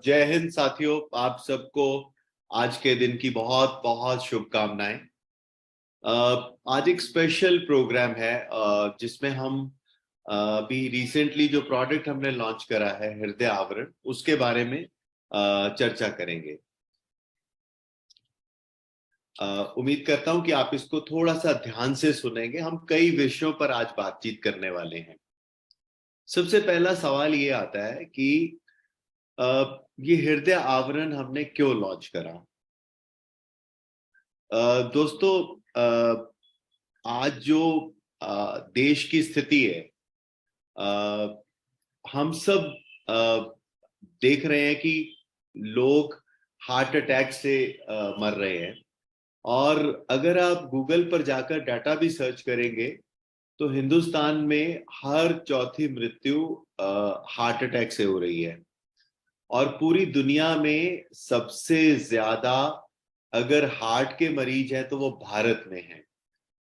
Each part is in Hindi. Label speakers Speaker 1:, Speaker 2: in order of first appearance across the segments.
Speaker 1: जय हिंद साथियों, आप सबको आज के दिन की बहुत बहुत शुभकामनाएं। आज एक स्पेशल प्रोग्राम है जिसमें हम अभी रिसेंटली जो प्रोडक्ट हमने लॉन्च करा है हृदय आवरण, उसके बारे में चर्चा करेंगे। उम्मीद करता हूं कि आप इसको थोड़ा सा ध्यान से सुनेंगे। हम कई विषयों पर आज बातचीत करने वाले हैं। सबसे पहला सवाल ये आता है कि ये हृदय आवरण हमने क्यों लॉन्च करा। दोस्तों, आज जो देश की स्थिति है, हम सब देख रहे हैं कि लोग हार्ट अटैक से मर रहे हैं। और अगर आप गूगल पर जाकर डाटा भी सर्च करेंगे तो हिंदुस्तान में हर चौथी मृत्यु हार्ट अटैक से हो रही है। और पूरी दुनिया में सबसे ज्यादा अगर हार्ट के मरीज हैं तो वो भारत में हैं।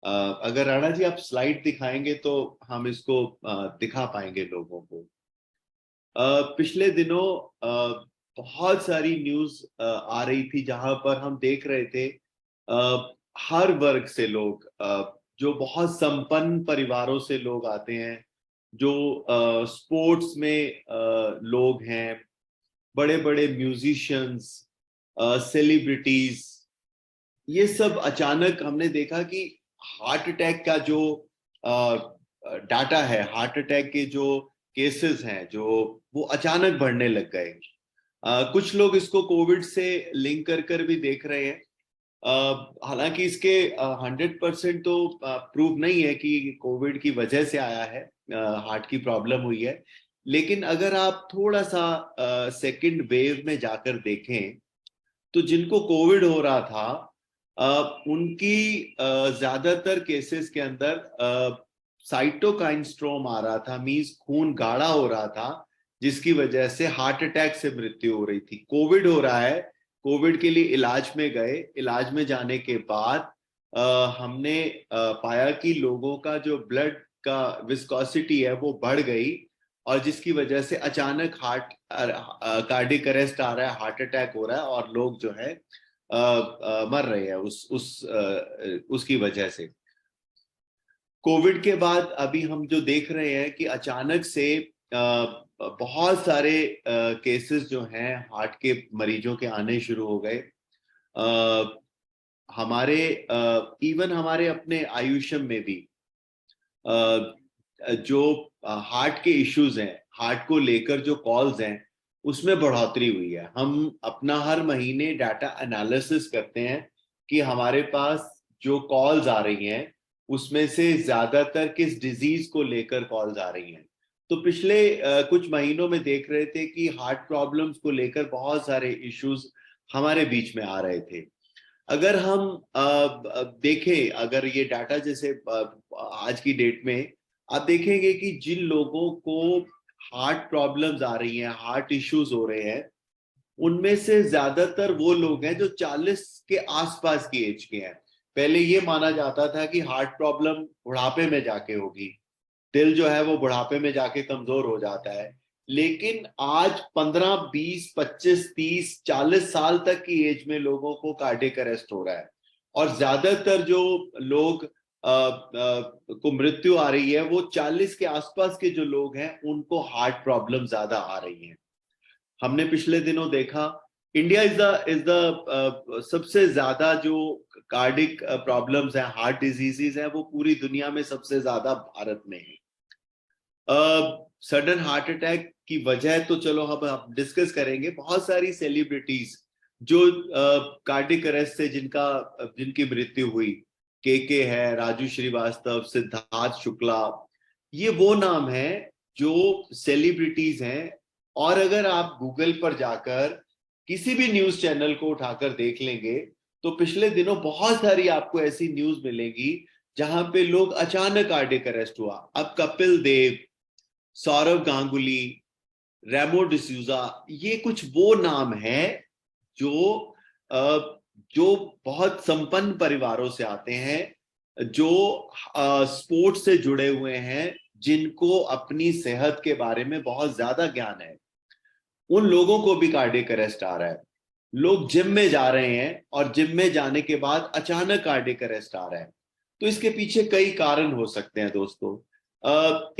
Speaker 1: अगर राणा जी आप स्लाइड दिखाएंगे तो हम इसको दिखा पाएंगे लोगों को। पिछले दिनों बहुत सारी न्यूज आ रही थी जहां पर हम देख रहे थे हर वर्ग से लोग, जो बहुत संपन्न परिवारों से लोग आते हैं, जो स्पोर्ट्स में लोग हैं, बड़े बड़े म्यूजिशियंस, सेलिब्रिटीज, ये सब अचानक हमने देखा कि हार्ट अटैक का जो डाटा है, हार्ट अटैक के जो केसेस हैं, जो वो अचानक बढ़ने लग गए। कुछ लोग इसको कोविड से लिंक कर कर भी देख रहे हैं। हालांकि इसके 100% तो प्रूव नहीं है कि कोविड की वजह से आया है, हार्ट की प्रॉब्लम हुई है। लेकिन अगर आप थोड़ा सा सेकंड वेव में जाकर देखें तो जिनको कोविड हो रहा था उनकी ज्यादातर केसेस के अंदर साइटोकाइन स्ट्रोम आ रहा था, मींस खून गाढ़ा हो रहा था, जिसकी वजह से हार्ट अटैक से मृत्यु हो रही थी। कोविड हो रहा है, कोविड के लिए इलाज में गए, इलाज में जाने के बाद हमने पाया कि लोगों का जो ब्लड का विस्कोसिटी है वो बढ़ गई, और जिसकी वजह से अचानक हार्ट कार्डियक अरेस्ट आ रहा है, हार्ट अटैक हो रहा है, और लोग जो है मर रहे हैं उसकी वजह से। कोविड के बाद अभी हम जो देख रहे हैं कि अचानक से बहुत सारे केसेस जो हैं हार्ट के मरीजों के आने शुरू हो गए। हमारे इवन हमारे अपने आयुष्म में भी जो हार्ट के इश्यूज हैं, हार्ट को लेकर जो कॉल्स हैं, उसमें बढ़ोतरी हुई है। हम अपना हर महीने डाटा एनालिसिस करते हैं कि हमारे पास जो कॉल्स आ रही हैं उसमें से ज्यादातर किस डिजीज को लेकर कॉल्स आ रही हैं। तो पिछले कुछ महीनों में देख रहे थे कि हार्ट प्रॉब्लम्स को लेकर बहुत सारे इश्यूज हमारे बीच में आ रहे थे। अगर हम देखें, अगर ये डाटा जैसे आज की डेट में आप देखेंगे कि जिन लोगों को हार्ट प्रॉब्लम्स आ रही हैं, हार्ट इश्यूज हो रहे हैं, उनमें से ज्यादातर वो लोग हैं जो 40 के आसपास की एज के हैं। पहले ये माना जाता था कि हार्ट प्रॉब्लम बुढ़ापे में जाके होगी, दिल जो है वो बुढ़ापे में जाके कमजोर हो जाता है। लेकिन आज 15, 20, 25, 30, 40 साल तक की एज में लोगों को कार्डियक अरेस्ट हो रहा है। और ज्यादातर जो लोग को मृत्यु आ रही है वो 40 के आसपास के जो लोग हैं उनको हार्ट प्रॉब्लम ज्यादा आ रही है। हमने पिछले दिनों देखा इंडिया इज द सबसे ज्यादा जो कार्डिक प्रॉब्लम्स हैं, हार्ट डिजीजेस हैं, वो पूरी दुनिया में सबसे ज्यादा भारत में है। सडन हार्ट अटैक की वजह तो चलो हम डिस्कस करेंगे। बहुत सारी सेलिब्रिटीज जो कार्डिक अरेस्ट से जिनकी मृत्यु हुई, के है, राजू श्रीवास्तव, सिद्धार्थ शुक्ला, ये वो नाम है जो सेलिब्रिटीज हैं। और अगर आप गूगल पर जाकर किसी भी न्यूज चैनल को उठाकर देख लेंगे तो पिछले दिनों बहुत सारी आपको ऐसी न्यूज मिलेगी जहां पे लोग अचानक कार्डियक अरेस्ट हुआ। अब कपिल देव, सौरव गांगुली, रेमो डिसूजा, ये कुछ वो नाम है जो जो बहुत संपन्न परिवारों से आते हैं, जो स्पोर्ट्स से जुड़े हुए हैं, जिनको अपनी सेहत के बारे में बहुत ज्यादा ज्ञान है। उन लोगों को भी कार्डियक अरेस्ट आ रहा है। लोग जिम में जा रहे हैं और जिम में जाने के बाद अचानक कार्डियक अरेस्ट आ रहा है। तो इसके पीछे कई कारण हो सकते हैं दोस्तों।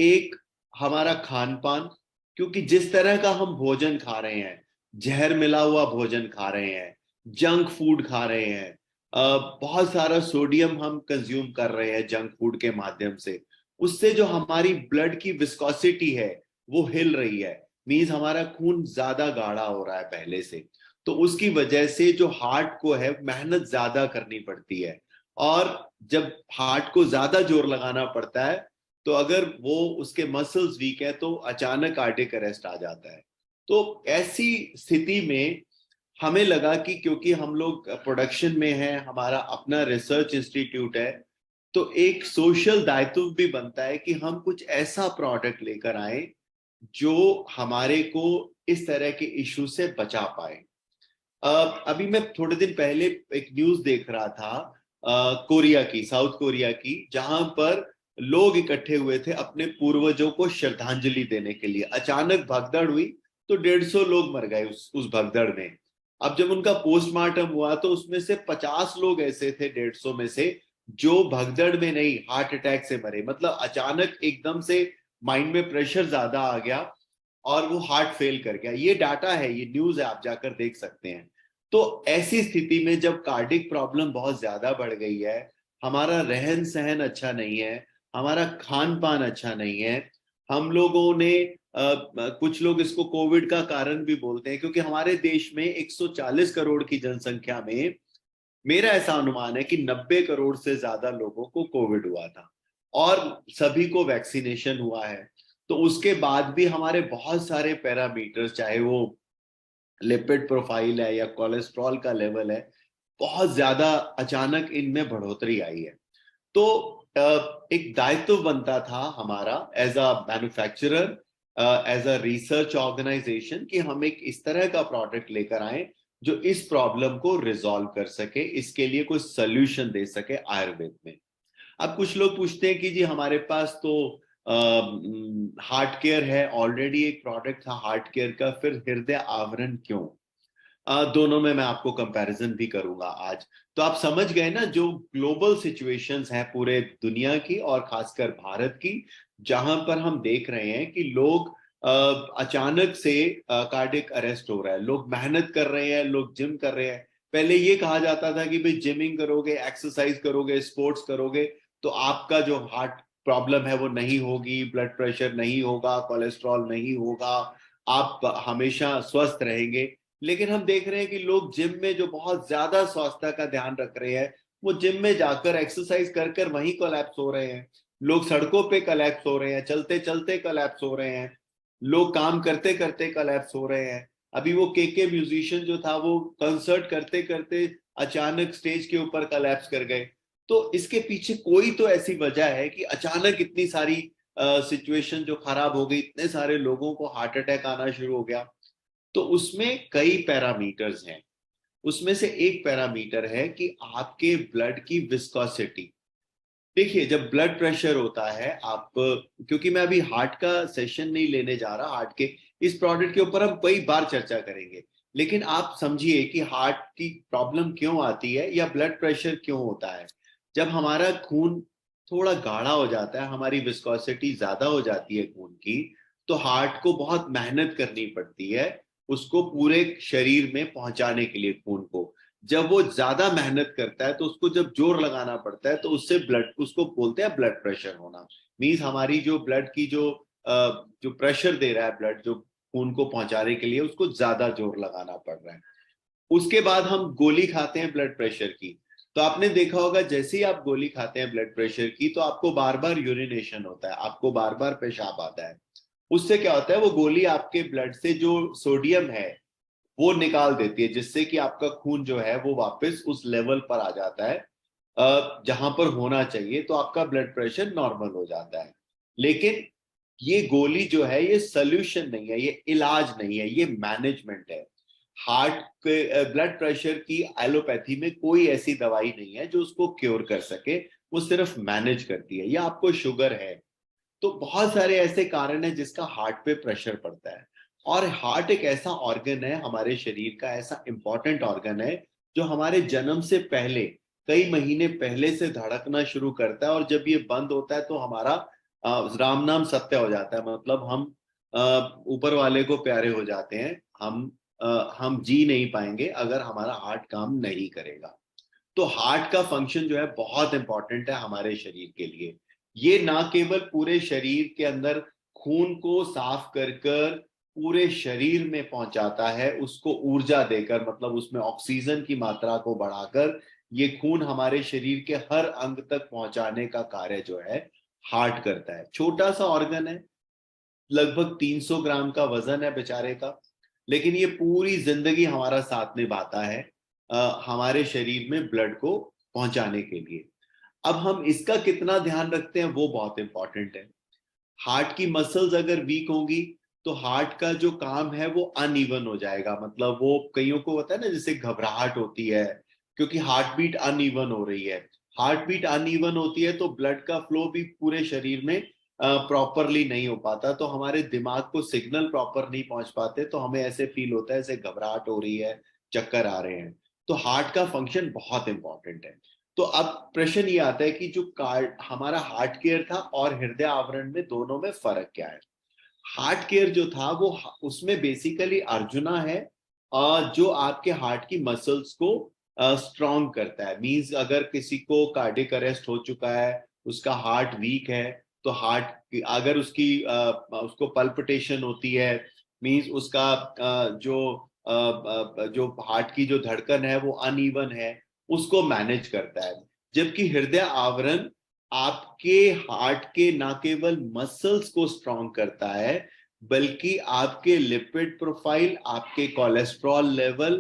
Speaker 1: एक, हमारा खान पान, क्योंकि जिस तरह का हम भोजन खा रहे हैं, जहर मिला हुआ भोजन खा रहे हैं, जंक फूड खा रहे हैं, बहुत सारा सोडियम हम कंज्यूम कर रहे हैं जंक फूड के माध्यम से, उससे जो हमारी ब्लड की विस्कोसिटी है वो हिल रही है। मींस हमारा खून ज्यादा गाढ़ा हो रहा है पहले से। तो उसकी वजह से जो हार्ट को है मेहनत ज्यादा करनी पड़ती है। और जब हार्ट को ज्यादा जोर लगाना पड़ता है तो अगर वो उसके मसल्स वीक है तो अचानक कार्डियक अरेस्ट आ जाता है। तो ऐसी स्थिति में हमें लगा कि क्योंकि हम लोग प्रोडक्शन में हैं, हमारा अपना रिसर्च इंस्टीट्यूट है, तो एक सोशल दायित्व भी बनता है कि हम कुछ ऐसा प्रोडक्ट लेकर आए जो हमारे को इस तरह के इशू से बचा पाए। अभी मैं थोड़े दिन पहले एक न्यूज देख रहा था, कोरिया की, साउथ कोरिया की, जहां पर लोग इकट्ठे हुए थे अपने पूर्वजों को श्रद्धांजलि देने के लिए। अचानक भगदड़ हुई तो 150 लोग मर गए उस भगदड़ में। अब जब उनका पोस्टमार्टम हुआ तो उसमें से 50 लोग ऐसे थे 150 में से जो भगदड़ में नहीं, हार्ट अटैक से मरे। मतलब अचानक एकदम से माइंड में प्रेशर ज्यादा आ गया और वो हार्ट फेल कर गया। ये डाटा है, ये न्यूज है, आप जाकर देख सकते हैं। तो ऐसी स्थिति में जब कार्डिक प्रॉब्लम बहुत ज्यादा बढ़ गई है, हमारा रहन सहन अच्छा नहीं है, हमारा खान पान अच्छा नहीं है, हम लोगों ने कुछ लोग इसको कोविड का कारण भी बोलते हैं, क्योंकि हमारे देश में 140 करोड़ की जनसंख्या में मेरा ऐसा अनुमान है कि 90 करोड़ से ज्यादा लोगों को कोविड हुआ था और सभी को वैक्सीनेशन हुआ है। तो उसके बाद भी हमारे बहुत सारे पैरामीटर्स, चाहे वो लिपिड प्रोफाइल है या कोलेस्ट्रॉल का लेवल है, बहुत ज्यादा अचानक इनमें बढ़ोतरी आई है। तो एक दायित्व बनता था हमारा as a manufacturer, as a research organisation, कि हम एक इस तरह का प्रोडक्ट लेकर आए जो इस प्रॉब्लम को रिजॉल्व कर सके, इसके लिए कोई सोल्यूशन दे सके आयुर्वेद में। अब कुछ लोग पूछते हैं कि जी हमारे पास तो हार्ट केयर है, ऑलरेडी एक प्रोडक्ट था हार्ट केयर का, फिर हृदय आवरण क्यों? दोनों में मैं आपको कंपैरिजन भी करूंगा आज। तो आप समझ गए ना, जो ग्लोबल सिचुएशंस हैं पूरे दुनिया की और खासकर भारत की, जहां पर हम देख रहे हैं कि लोग अचानक से कार्डियक अरेस्ट हो रहा है। लोग मेहनत कर रहे हैं, लोग जिम कर रहे हैं। पहले ये कहा जाता था कि भाई जिमिंग करोगे, एक्सरसाइज करोगे, स्पोर्ट्स करोगे तो आपका जो हार्ट प्रॉब्लम है वो नहीं होगी, ब्लड प्रेशर नहीं होगा, कोलेस्ट्रॉल नहीं होगा, आप हमेशा स्वस्थ रहेंगे। लेकिन हम देख रहे हैं कि लोग जिम में जो बहुत ज्यादा स्वास्थ्य का ध्यान रख रहे हैं, वो जिम में जाकर एक्सरसाइज कर कर वहीं कोलैप्स हो रहे हैं। लोग सड़कों पे कोलैप्स हो रहे हैं, चलते चलते कोलैप्स हो रहे हैं, लोग काम करते करते कोलैप्स हो रहे हैं। अभी वो के म्यूजिशियन जो था वो कंसर्ट करते करते अचानक स्टेज के ऊपर कोलैप्स कर गए। तो इसके पीछे कोई तो ऐसी वजह है कि अचानक इतनी सारी सिचुएशन जो खराब हो गई, इतने सारे लोगों को हार्ट अटैक आना शुरू हो गया। तो उसमें कई पैरामीटर्स हैं। उसमें से एक पैरामीटर है कि आपके ब्लड की विस्कोसिटी। देखिए, जब ब्लड प्रेशर होता है, आप, क्योंकि मैं अभी हार्ट का सेशन नहीं लेने जा रहा, हार्ट के इस प्रोडक्ट के ऊपर हम कई बार चर्चा करेंगे, लेकिन आप समझिए कि हार्ट की प्रॉब्लम क्यों आती है या ब्लड प्रेशर क्यों होता है। जब हमारा खून थोड़ा गाढ़ा हो जाता है, हमारी विस्कोसिटी ज्यादा हो जाती है खून की, तो हार्ट को बहुत मेहनत करनी पड़ती है उसको पूरे शरीर में पहुंचाने के लिए खून को। जब वो ज्यादा मेहनत करता है तो उसको जब जोर लगाना पड़ता है तो उससे ब्लड, उसको बोलते हैं ब्लड प्रेशर होना। मीन्स हमारी जो ब्लड की जो प्रेशर दे रहा है ब्लड, जो खून को पहुंचाने के लिए, उसको ज्यादा जोर लगाना पड़ रहा है। उसके बाद हम गोली खाते हैं ब्लड प्रेशर की। तो आपने देखा होगा जैसे ही आप गोली खाते हैं ब्लड प्रेशर की तो आपको बार बार यूरिनेशन होता है, आपको बार बार पेशाब आता है। उससे क्या होता है, वो गोली आपके ब्लड से जो सोडियम है वो निकाल देती है, जिससे कि आपका खून जो है वो वापस उस लेवल पर आ जाता है जहां पर होना चाहिए, तो आपका ब्लड प्रेशर नॉर्मल हो जाता है। लेकिन ये गोली जो है ये सोल्यूशन नहीं है, ये इलाज नहीं है, ये मैनेजमेंट है। हार्ट के ब्लड प्रेशर की एलोपैथी में कोई ऐसी दवाई नहीं है जो उसको क्योर कर सके, वो सिर्फ मैनेज करती है। या आपको शुगर है, तो बहुत सारे ऐसे कारण हैं जिसका हार्ट पे प्रेशर पड़ता है। और हार्ट एक ऐसा ऑर्गन है, हमारे शरीर का ऐसा इंपॉर्टेंट ऑर्गन है जो हमारे जन्म से पहले कई महीने पहले से धड़कना शुरू करता है, और जब ये बंद होता है तो हमारा राम नाम सत्य हो जाता है। मतलब हम ऊपर वाले को प्यारे हो जाते हैं। हम जी नहीं पाएंगे अगर हमारा हार्ट काम नहीं करेगा। तो हार्ट का फंक्शन जो है बहुत इंपॉर्टेंट है हमारे शरीर के लिए। ये ना केवल पूरे शरीर के अंदर खून को साफ कर कर पूरे शरीर में पहुंचाता है, उसको ऊर्जा देकर, मतलब उसमें ऑक्सीजन की मात्रा को बढ़ाकर ये खून हमारे शरीर के हर अंग तक पहुंचाने का कार्य जो है हार्ट करता है। छोटा सा ऑर्गन है, लगभग 300 ग्राम का वजन है बेचारे का, लेकिन ये पूरी जिंदगी हमारा साथ निभाता है हमारे शरीर में ब्लड को पहुंचाने के लिए। अब हम इसका कितना ध्यान रखते हैं वो बहुत इंपॉर्टेंट है। हार्ट की मसल्स अगर वीक होंगी तो हार्ट का जो काम है वो अनइवन हो जाएगा। मतलब वो कईयों को होता है ना, जैसे घबराहट होती है क्योंकि हार्ट बीट अनइवन हो रही है। हार्ट बीट अनइवन होती है तो ब्लड का फ्लो भी पूरे शरीर में प्रॉपरली नहीं हो पाता, तो हमारे दिमाग को सिग्नल प्रॉपर नहीं पहुंच पाते, तो हमें ऐसे फील होता है जैसे घबराहट हो रही है, चक्कर आ रहे हैं। तो हार्ट का फंक्शन बहुत इंपॉर्टेंट है। तो अब प्रश्न ये आता है कि जो कार्ड हमारा हार्ट केयर था और हृदय आवरण में, दोनों में फर्क क्या है। हार्ट केयर जो था वो उसमें बेसिकली अर्जुना है, जो आपके हार्ट की मसल्स को स्ट्रॉन्ग करता है। मींस अगर किसी को कार्डियक अरेस्ट हो चुका है, उसका हार्ट वीक है, तो हार्ट अगर उसको पल्पिटेशन होती है, मींस उसका जो हार्ट की जो धड़कन है वो अनइवन है, उसको मैनेज करता है। जबकि हृदय आवरण आपके हार्ट के ना केवल मसल्स को स्ट्रॉन्ग करता है, बल्कि आपके लिपिड प्रोफाइल, आपके कोलेस्ट्रॉल लेवल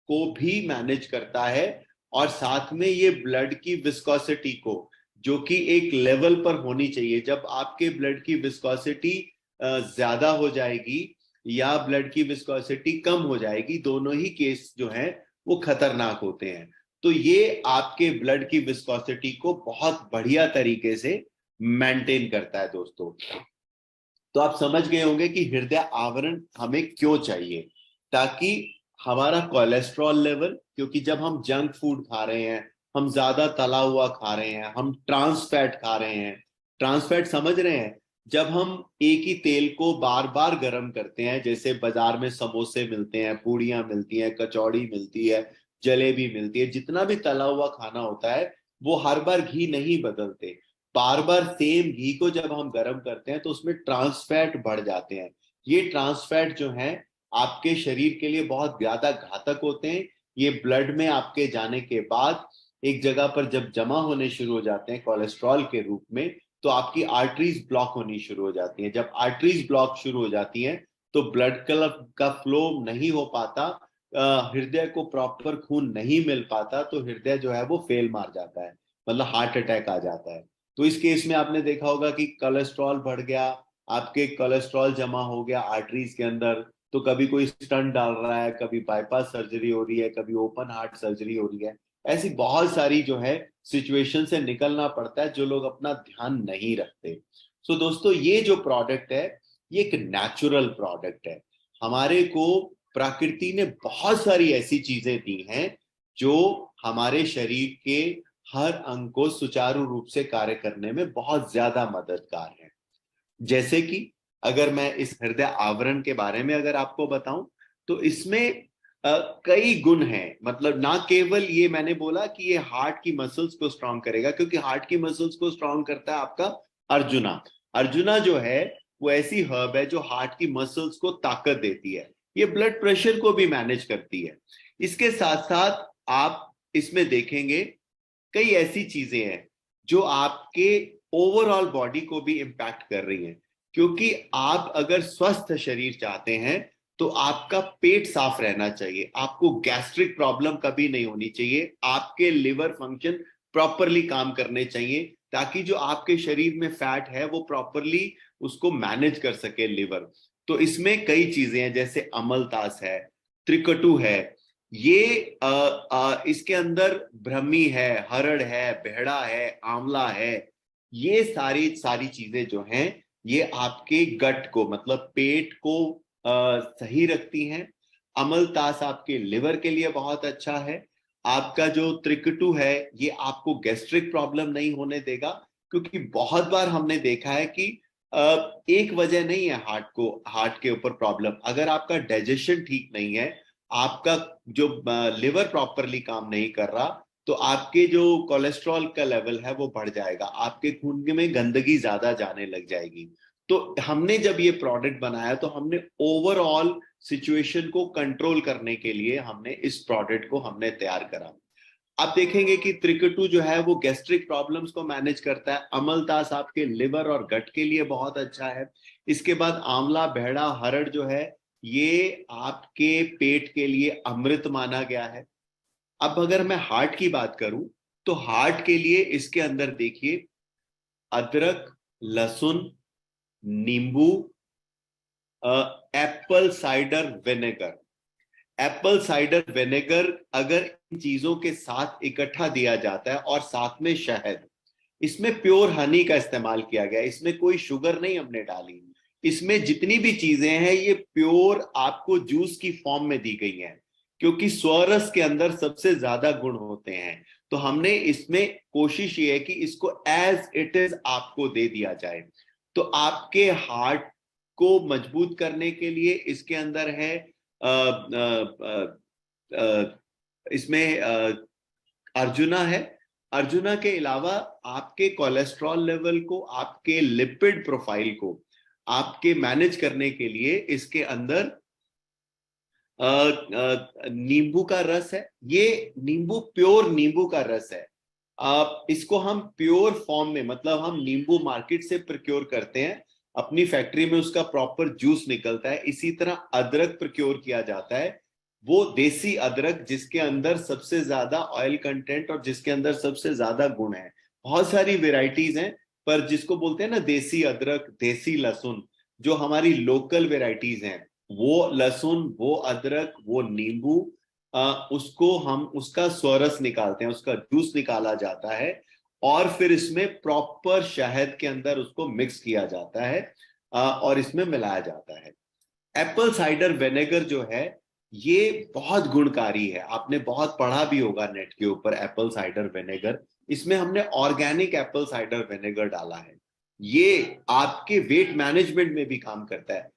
Speaker 1: को भी मैनेज करता है। और साथ में ये ब्लड की विस्कोसिटी को, जो कि एक लेवल पर होनी चाहिए, जब आपके ब्लड की विस्कोसिटी ज्यादा हो जाएगी या ब्लड की विस्कोसिटी कम हो जाएगी, दोनों ही केस जो हैं वो खतरनाक होते हैं। तो ये आपके ब्लड की विस्कोसिटी को बहुत बढ़िया तरीके से मेंटेन करता है दोस्तों। तो आप समझ गए होंगे कि हृदय आवरण हमें क्यों चाहिए, ताकि हमारा कोलेस्ट्रॉल लेवल, क्योंकि जब हम जंक फूड खा रहे हैं, हम ज्यादा तला हुआ खा रहे हैं, हम ट्रांस फैट खा रहे हैं, ट्रांस फैट समझ रहे हैं, जब हम एक ही तेल को बार बार गर्म करते हैं, जैसे बाजार में समोसे मिलते हैं, पूड़ियां मिलती हैं, कचौड़ी मिलती है, जलेबी मिलती है, जितना भी तला हुआ खाना होता है वो हर बार घी नहीं बदलते। बार बार सेम घी को जब हम गर्म करते हैं तो उसमें ट्रांस फैट बढ़ जाते हैं। ये ट्रांस फैट जो है आपके शरीर के लिए बहुत ज्यादा घातक होते हैं। ये ब्लड में आपके जाने के बाद एक जगह पर जब जमा होने शुरू हो जाते हैं कोलेस्ट्रॉल के रूप में, तो आपकी आर्टरीज ब्लॉक होनी शुरू हो जाती हैं। जब आर्टरीज ब्लॉक शुरू हो जाती हैं तो ब्लड का फ्लो नहीं हो पाता, हृदय को प्रॉपर खून नहीं मिल पाता, तो हृदय जो है वो फेल मार जाता है, मतलब हार्ट अटैक आ जाता है। तो इस केस में आपने देखा होगा कि कोलेस्ट्रॉल बढ़ गया, आपके कोलेस्ट्रॉल जमा हो गया आर्टरीज के अंदर, तो कभी कोई स्टंट डाल रहा है, कभी बाईपास सर्जरी हो रही है, कभी ओपन हार्ट सर्जरी हो रही है। ऐसी बहुत सारी जो है सिचुएशन से निकलना पड़ता है, जो लोग अपना ध्यान नहीं रखते। सो दोस्तों, ये जो प्रोडक्ट है ये एक नेचुरल प्रोडक्ट है। हमारे को प्रकृति ने बहुत सारी ऐसी चीजें दी हैं जो हमारे शरीर के हर अंग को सुचारू रूप से कार्य करने में बहुत ज्यादा मददगार है। जैसे कि अगर मैं इस हृदय आवरण के बारे में अगर आपको बताऊं, तो इसमें कई गुण हैं। मतलब ना केवल ये मैंने बोला कि ये हार्ट की मसल्स को स्ट्रांग करेगा, क्योंकि हार्ट की मसल्स को स्ट्रांग करता है आपका अर्जुना। अर्जुना जो है वो ऐसी हर्ब है जो हार्ट की मसल्स को ताकत देती है, ये ब्लड प्रेशर को भी मैनेज करती है। इसके साथ साथ आप इसमें देखेंगे कई ऐसी चीजें हैं जो आपके ओवरऑल बॉडी को भी इम्पैक्ट कर रही हैं। क्योंकि आप अगर स्वस्थ शरीर चाहते हैं तो आपका पेट साफ रहना चाहिए, आपको गैस्ट्रिक प्रॉब्लम कभी नहीं होनी चाहिए, आपके लिवर फंक्शन प्रॉपरली काम करने चाहिए, ताकि जो आपके शरीर में फैट है वो प्रॉपरली उसको मैनेज कर सके लिवर। तो इसमें कई चीजें हैं, जैसे अमलतास है, त्रिकटु है, ये इसके अंदर ब्रह्मी है, हरड़ है, बेहड़ा है, आंवला है। ये सारी सारी चीजें जो हैं ये आपके गट को, मतलब पेट को सही रखती हैं। अमलतास आपके लिवर के लिए बहुत अच्छा है। आपका जो त्रिकटु है ये आपको गैस्ट्रिक प्रॉब्लम नहीं होने देगा, क्योंकि बहुत बार हमने देखा है कि एक वजह नहीं है हार्ट के ऊपर प्रॉब्लम। अगर आपका डाइजेशन ठीक नहीं है, आपका जो लिवर प्रॉपरली काम नहीं कर रहा, तो आपके जो कोलेस्ट्रॉल का लेवल है वो बढ़ जाएगा, आपके खून में गंदगी ज्यादा जाने लग जाएगी। तो हमने जब ये प्रोडक्ट बनाया तो हमने ओवरऑल सिचुएशन को कंट्रोल करने के लिए हमने इस प्रोडक्ट को हमने तैयार करा। आप देखेंगे कि त्रिकटु जो है वो गैस्ट्रिक प्रॉब्लम्स को मैनेज करता है। अमलतास आपके लिवर और गट के लिए बहुत अच्छा है। इसके बाद आंवला, भेड़ा, हरड़ जो है ये आपके पेट के लिए अमृत माना गया है। अब अगर मैं हार्ट की बात करूं तो हार्ट के लिए इसके अंदर देखिए अदरक, लहसुन, नींबू, Apple cider vinegar. Apple cider vinegar अगर इन चीजों के साथ इकट्ठा दिया जाता है और साथ में शहद, इसमें प्योर हनी का इस्तेमाल किया गया, इसमें कोई शुगर नहीं हमने डाली। इसमें जितनी भी चीजें हैं ये प्योर आपको जूस की फॉर्म में दी गई हैं, क्योंकि स्वरस के अंदर सबसे ज्यादा गुण होते हैं। तो हमने इसमें कोशिश ये है कि इसको एज इट इज आपको दे दिया जाए। तो आपके हार्ट को मजबूत करने के लिए इसके अंदर है इसमें अर्जुना है। अर्जुना के अलावा आपके कोलेस्ट्रॉल लेवल को, आपके लिपिड प्रोफाइल को आपके मैनेज करने के लिए इसके अंदर नींबू का रस है। ये नींबू प्योर नींबू का रस है। इसको हम प्योर फॉर्म में, मतलब हम नींबू मार्केट से प्रोक्योर करते हैं, अपनी फैक्ट्री में उसका प्रॉपर जूस निकलता है। इसी तरह अदरक प्रोक्योर किया जाता है, वो देसी अदरक जिसके अंदर सबसे ज्यादा ऑयल कंटेंट और जिसके अंदर सबसे ज्यादा गुण है। बहुत सारी वेराइटीज हैं, पर जिसको बोलते हैं ना देसी अदरक, देसी लहसुन, जो हमारी लोकल वेराइटीज हैं, वो लहसुन, वो अदरक, वो नींबू, उसको हम उसका स्वरस निकालते हैं, उसका जूस निकाला जाता है और फिर इसमें प्रॉपर शहद के अंदर उसको मिक्स किया जाता है और इसमें मिलाया जाता है। एप्पल साइडर विनेगर जो है ये बहुत गुणकारी है। आपने बहुत पढ़ा भी होगा नेट के ऊपर एप्पल साइडर विनेगर। इसमें हमने ऑर्गेनिक एप्पल साइडर विनेगर डाला है। ये आपके वेट मैनेजमेंट में भी काम करता है।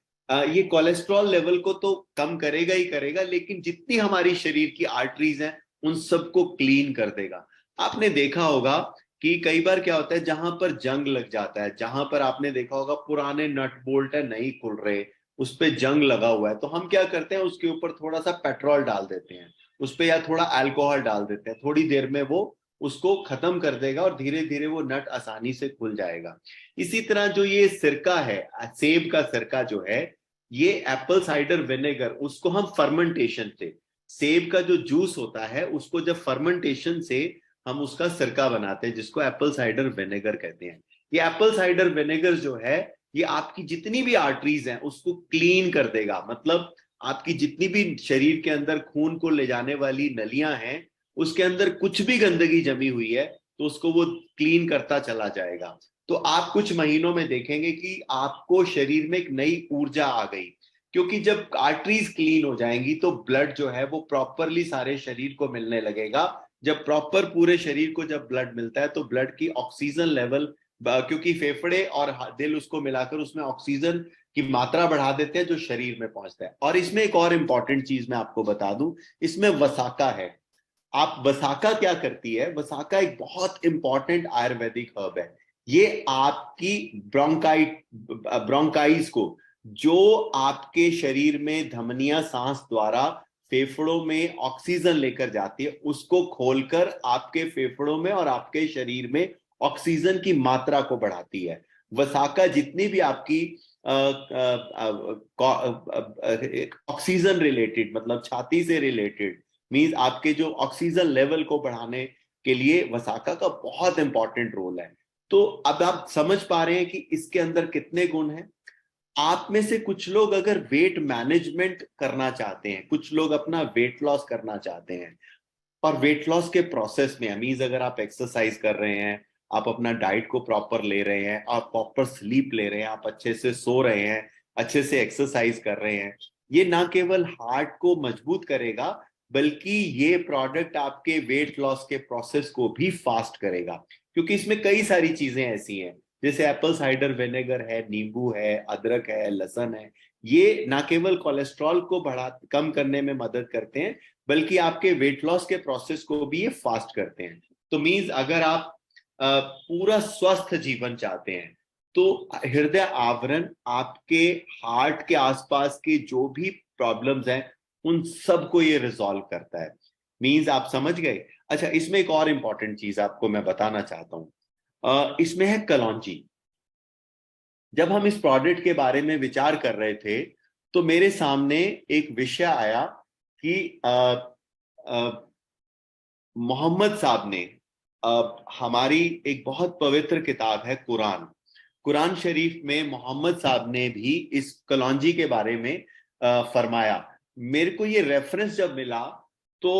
Speaker 1: ये कोलेस्ट्रॉल लेवल को तो कम करेगा ही करेगा, लेकिन जितनी हमारी शरीर की आर्टरीज हैं उन सबको क्लीन कर देगा। आपने देखा होगा कि कई बार क्या होता है, जहां पर जंग लग जाता है, जहां पर आपने देखा होगा पुराने नट बोल्ट है नहीं खुल रहे, उस पे जंग लगा हुआ है, तो हम क्या करते हैं उसके ऊपर थोड़ा सा पेट्रोल डाल देते हैं उस पे, या थोड़ा अल्कोहल डाल देते हैं, थोड़ी देर में वो उसको खत्म कर देगा और धीरे धीरे वो नट आसानी से खुल जाएगा। इसी तरह जो ये सिरका है, सेब का सिरका जो है, ये एप्पल साइडर विनेगर, उसको हम फर्मेंटेशन से, सेब का जो जूस होता है उसको जब फर्मेंटेशन से हम उसका सिरका बनाते हैं, जिसको एप्पल साइडर विनेगर कहते हैं। ये एप्पल साइडर विनेगर जो है ये आपकी जितनी भी आर्टरीज हैं उसको क्लीन कर देगा। मतलब आपकी जितनी भी शरीर के अंदर खून को ले जाने वाली नलियां हैं, उसके अंदर कुछ भी गंदगी जमी हुई है तो उसको वो क्लीन करता चला जाएगा। तो आप कुछ महीनों में देखेंगे कि आपको शरीर में एक नई ऊर्जा आ गई, क्योंकि जब आर्टरीज क्लीन हो जाएंगी तो ब्लड जो है वो प्रॉपरली सारे शरीर को मिलने लगेगा। जब प्रॉपर पूरे शरीर को जब ब्लड मिलता है तो ब्लड की ऑक्सीजन लेवल, क्योंकि फेफड़े और दिल उसको मिलाकर उसमें ऑक्सीजन की मात्रा बढ़ा देते हैं जो शरीर में पहुंचता है। और इसमें एक और इंपॉर्टेंट चीज मैं आपको बता दूं, इसमें वसाका है। आप वसाका क्या करती है, वसाका एक बहुत इंपॉर्टेंट आयुर्वेदिक हर्ब है। ये आपकी ब्रोंकाइज को, जो आपके शरीर में धमनियां सांस द्वारा फेफड़ों में ऑक्सीजन लेकर जाती है, उसको खोलकर आपके फेफड़ों में और आपके शरीर में ऑक्सीजन की मात्रा को बढ़ाती है। वसाका जितनी भी आपकी ऑक्सीजन रिलेटेड, मतलब छाती से रिलेटेड, मींस आपके जो ऑक्सीजन लेवल को बढ़ाने के लिए वसाका का बहुत इंपॉर्टेंट रोल है। तो अब आप समझ पा रहे हैं कि इसके अंदर कितने गुण हैं। आप में से कुछ लोग अगर वेट मैनेजमेंट करना चाहते हैं, कुछ लोग अपना वेट लॉस करना चाहते हैं, और वेट लॉस के प्रोसेस में मींस अगर आप एक्सरसाइज कर रहे हैं, आप अपना डाइट को प्रॉपर ले रहे हैं, आप प्रॉपर स्लीप ले रहे हैं, आप अच्छे से सो रहे हैं, अच्छे से एक्सरसाइज कर रहे हैं, ये ना केवल हार्ट को मजबूत करेगा बल्कि ये प्रोडक्ट आपके वेट लॉस के प्रोसेस को भी फास्ट करेगा, क्योंकि इसमें कई सारी चीजें ऐसी हैं जैसे एप्पल साइडर विनेगर है, नींबू है, अदरक है, लहसुन है। ये ना केवल कोलेस्ट्रॉल को कम करने में मदद करते हैं बल्कि आपके वेट लॉस के प्रोसेस को भी ये फास्ट करते हैं। तो मींस अगर आप पूरा स्वस्थ जीवन चाहते हैं तो हृदय आवरण आपके हार्ट के आसपास के जो भी प्रॉब्लम्स हैं उन सब को ये रिजॉल्व करता है। मींस आप समझ गए। अच्छा, इसमें एक और इंपॉर्टेंट चीज आपको मैं बताना चाहता हूं, इसमें है कलौंजी। जब हम इस प्रोडक्ट के बारे में विचार कर रहे थे तो मेरे सामने एक विषय आया कि मोहम्मद साहब ने हमारी एक बहुत पवित्र किताब है कुरान, कुरान शरीफ में मोहम्मद साहब ने भी इस कलौंजी के बारे में फरमाया। मेरे को ये रेफरेंस जब मिला तो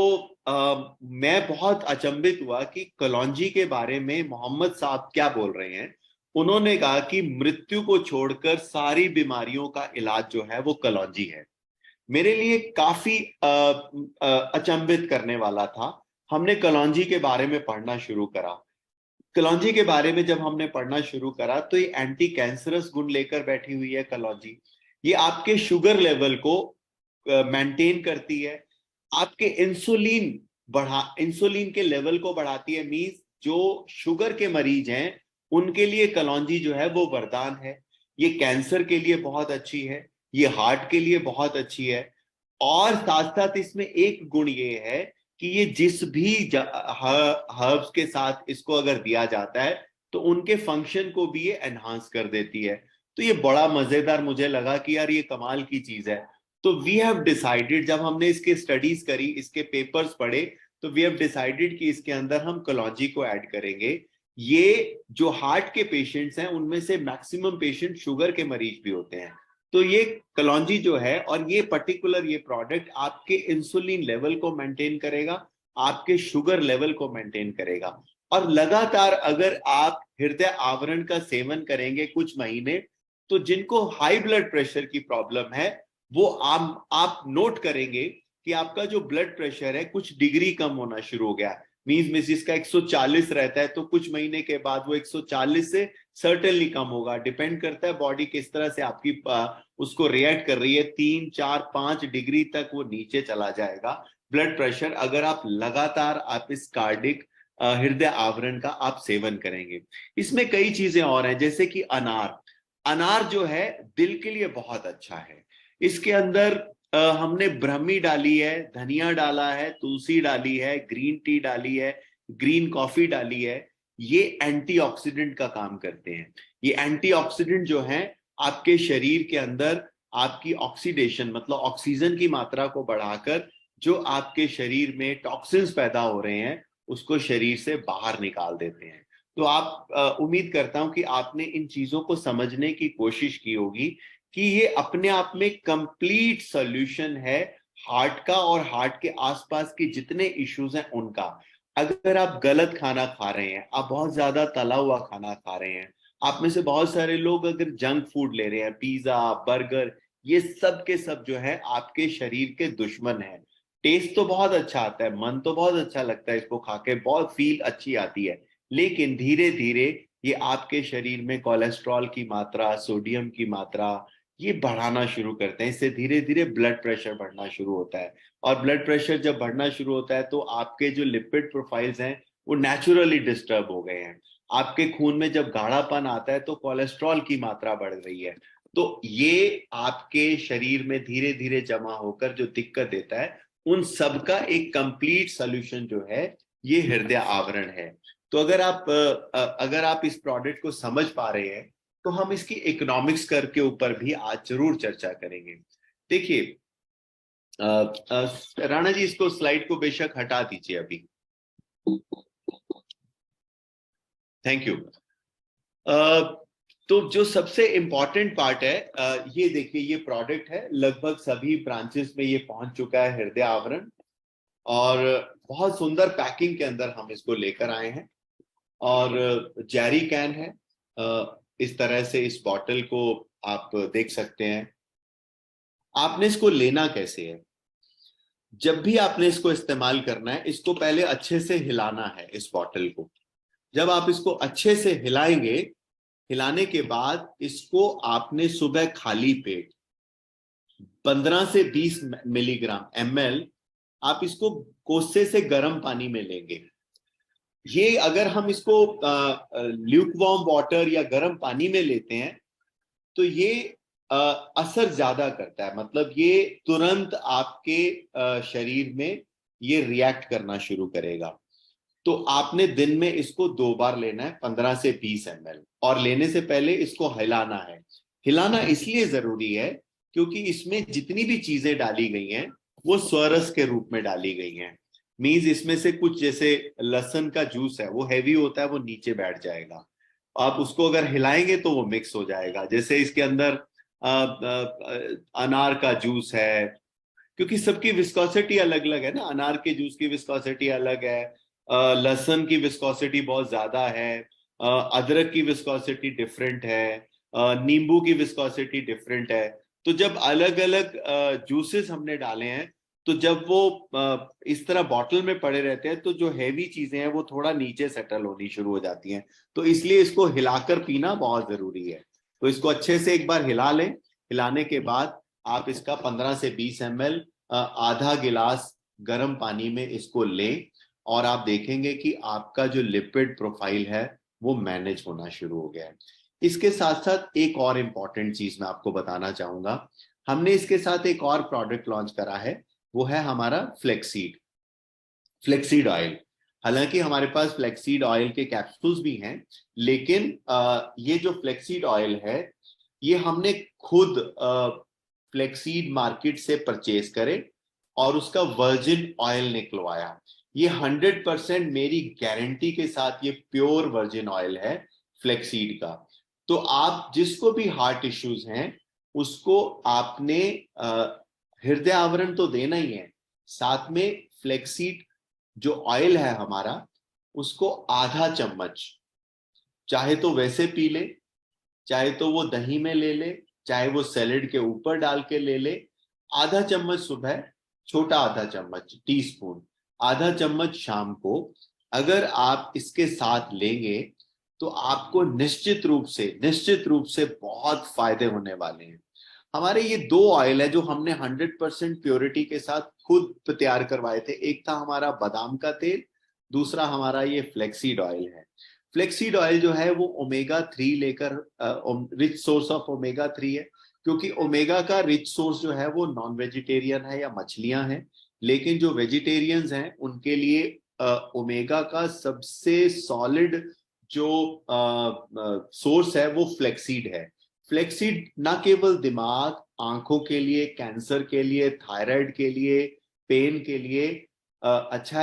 Speaker 1: मैं बहुत अचंभित हुआ कि कलौंजी के बारे में मोहम्मद साहब क्या बोल रहे हैं। उन्होंने कहा कि मृत्यु को छोड़कर सारी बीमारियों का इलाज जो है वो कलौंजी है। मेरे लिए काफी अचंभित करने वाला था। हमने कलौंजी के बारे में पढ़ना शुरू करा। कलौंजी के बारे में जब हमने पढ़ना शुरू करा तो ये एंटी कैंसरस गुण लेकर बैठी हुई है कलौंजी। ये आपके शुगर लेवल को मेंटेन करती है, आपके इंसुलिन के लेवल को बढ़ाती है। मींस जो शुगर के मरीज हैं उनके लिए कलौंजी जो है वो वरदान है। ये कैंसर के लिए बहुत अच्छी है, ये हार्ट के लिए बहुत अच्छी है। और साथ साथ इसमें एक गुण ये है कि ये जिस भी हर्ब्स के साथ इसको अगर दिया जाता है तो उनके फंक्शन को भी ये एनहांस कर देती है। तो ये बड़ा मजेदार मुझे लगा कि यार ये कमाल की चीज है। तो वी हैव डिसाइडेड, जब हमने इसके स्टडीज करी, इसके पेपर्स पढ़े, तो वी हैव डिसाइडेड कि इसके अंदर हम कलौंजी को ऐड करेंगे। ये जो हार्ट के पेशेंट्स हैं उनमें से मैक्सिमम पेशेंट शुगर के मरीज भी होते हैं। तो ये कलौंजी जो है और ये पर्टिकुलर ये प्रोडक्ट आपके इंसुलिन लेवल को मेंटेन करेगा, आपके शुगर लेवल को मेंटेन करेगा। और लगातार अगर आप हृदय आवरण का सेवन करेंगे कुछ महीने, तो जिनको हाई ब्लड प्रेशर की प्रॉब्लम है वो आप नोट करेंगे कि आपका जो ब्लड प्रेशर है कुछ डिग्री कम होना शुरू हो गया। मींस में जिसका 140 रहता है तो कुछ महीने के बाद वो 140 से सर्टेनली कम होगा। डिपेंड करता है बॉडी किस तरह से आपकी उसको रिएक्ट कर रही है। 3, 4, 5 डिग्री तक वो नीचे चला जाएगा ब्लड प्रेशर, अगर आप लगातार आप इस कार्डिक हृदय आवरण का आप सेवन करेंगे। इसमें कई चीजें और हैं जैसे कि अनार। अनार जो है दिल के लिए बहुत अच्छा है। इसके अंदर हमने ब्रह्मी डाली है, धनिया डाला है, तुलसी डाली है, ग्रीन टी डाली है, ग्रीन कॉफी डाली है। ये एंटीऑक्सीडेंट का काम करते हैं। ये एंटीऑक्सीडेंट जो है आपके शरीर के अंदर आपकी ऑक्सीडेशन मतलब ऑक्सीजन की मात्रा को बढ़ाकर जो आपके शरीर में टॉक्सिन्स पैदा हो रहे हैं उसको शरीर से बाहर निकाल देते हैं। तो आप उम्मीद करता हूं कि आपने इन चीजों को समझने की कोशिश की होगी कि ये अपने आप में कंप्लीट सॉल्यूशन है हार्ट का और हार्ट के आसपास के जितने इश्यूज हैं उनका। अगर आप गलत खाना खा रहे हैं, आप बहुत ज्यादा तला हुआ खाना खा रहे हैं, आप में से बहुत सारे लोग अगर जंक फूड ले रहे हैं, पिज्जा, बर्गर, ये सब के सब जो है आपके शरीर के दुश्मन है। टेस्ट तो बहुत अच्छा आता है, मन तो बहुत अच्छा लगता है इसको खा के, बहुत फील अच्छी आती है, लेकिन धीरे धीरे ये आपके शरीर में कोलेस्ट्रॉल की मात्रा, सोडियम की मात्रा ये बढ़ाना शुरू करते हैं। इससे धीरे धीरे ब्लड प्रेशर बढ़ना शुरू होता है। और ब्लड प्रेशर जब बढ़ना शुरू होता है तो आपके जो लिपिड प्रोफाइल्स हैं वो नेचुरली डिस्टर्ब हो गए हैं। आपके खून में जब गाढ़ापन आता है तो कोलेस्ट्रॉल की मात्रा बढ़ रही है। तो ये आपके शरीर में धीरे धीरे जमा होकर जो दिक्कत देता है उन सब का एक कंप्लीट सोल्यूशन जो है ये हृदय आवरण है। तो अगर आप इस प्रोडक्ट को समझ पा रहे हैं तो हम इसकी इकोनॉमिक्स कर के ऊपर भी आज जरूर चर्चा करेंगे। देखिए राणा जी, इसको स्लाइड को बेशक हटा दीजिए अभी। Thank you. तो जो सबसे इंपॉर्टेंट पार्ट है, ये देखिए ये प्रोडक्ट है, लगभग सभी ब्रांचेस में ये पहुंच चुका है हृदय आवरण, और बहुत सुंदर पैकिंग के अंदर हम इसको लेकर आए हैं। और जेरी कैन है, इस तरह से इस बॉटल को आप देख सकते हैं। आपने इसको लेना कैसे है? जब भी आपने इसको इस्तेमाल करना है, इसको पहले अच्छे से हिलाना है इस बॉटल को। जब आप इसको अच्छे से हिलाएंगे, हिलाने के बाद इसको आपने सुबह खाली पेट 15 से 20 मिलीग्राम ml आप इसको कोसे से गर्म पानी में लेंगे। ये अगर हम इसको ल्यूक वार्म वाटर या गर्म पानी में लेते हैं तो ये असर ज्यादा करता है, मतलब ये तुरंत आपके शरीर में ये रिएक्ट करना शुरू करेगा। तो आपने दिन में इसको 2 बार लेना है, 15 से 20 ml, और लेने से पहले इसको हिलाना है। हिलाना इसलिए जरूरी है क्योंकि इसमें जितनी भी चीजें डाली गई हैं वो स्वरस के रूप में डाली गई हैं। मींस इसमें से कुछ, जैसे लहसुन का जूस है, वो हैवी होता है, वो नीचे बैठ जाएगा। आप उसको अगर हिलाएंगे तो वो मिक्स हो जाएगा। जैसे इसके अंदर अनार का जूस है, क्योंकि सबकी विस्कोसिटी अलग अलग है ना। अनार के जूस की विस्कोसिटी अलग है, लहसुन की विस्कोसिटी बहुत ज्यादा है, अदरक की विस्कोसिटी डिफरेंट है, नींबू की विस्कोसिटी डिफरेंट है। तो जब अलग अलग जूसेस हमने डाले हैं, तो जब वो इस तरह बॉटल में पड़े रहते हैं तो जो हैवी चीजें हैं वो थोड़ा नीचे सेटल होनी शुरू हो जाती हैं। तो इसलिए इसको हिलाकर पीना बहुत जरूरी है। तो इसको अच्छे से एक बार हिला लें। हिलाने के बाद आप इसका 15 से 20 ml आधा गिलास गर्म पानी में इसको लें, और आप देखेंगे कि आपका जो लिपिड प्रोफाइल है वो मैनेज होना शुरू हो गया है। इसके साथ साथ एक और इम्पॉर्टेंट चीज मैं आपको बताना चाहूंगा। हमने इसके साथ एक और प्रोडक्ट लॉन्च करा है, वो है हमारा फ्लेक्सीड ऑयल। हालांकि हमारे पास फ्लेक्सीड ऑयल के कैप्सूल्स भी हैं, लेकिन ये जो फ्लेक्सीड ऑयल है ये हमने खुद फ्लेक्सीड मार्केट से परचेज करे और उसका वर्जिन ऑयल निकलवाया। ये 100% मेरी गारंटी के साथ ये प्योर वर्जिन ऑयल है फ्लेक्सीड का। तो आप जिसको भी हार्ट इश्यूज हैं उसको आपने हृदय आवरण तो देना ही है, साथ में फ्लेक्सीड जो ऑयल है हमारा उसको आधा चम्मच, चाहे तो वैसे पी ले, चाहे तो वो दही में ले ले, चाहे वो सैलेड के ऊपर डाल के ले ले। आधा चम्मच सुबह, छोटा आधा चम्मच, टीस्पून, आधा चम्मच शाम को अगर आप इसके साथ लेंगे तो आपको निश्चित रूप से बहुत फायदे होने वाले हैं। हमारे ये 2 ऑयल है जो हमने 100% प्योरिटी के साथ खुद तैयार करवाए थे। एक था हमारा बादाम का तेल, दूसरा हमारा ये फ्लेक्सीड ऑयल है। फ्लेक्सीड ऑयल जो है वो ओमेगा 3 लेकर, रिच सोर्स ऑफ ओमेगा 3 है, क्योंकि ओमेगा का रिच सोर्स जो है वो नॉन वेजिटेरियन है या मछलियां हैं। लेकिन जो वेजिटेरियंस हैं उनके लिए ओमेगा का सबसे सॉलिड जो सोर्स है वो फ्लेक्सीड है। फ्लेक्सीड ना केवल दिमाग, आंखों के लिए, कैंसर के लिए, थायराइड के लिए, पेन के लिए अच्छा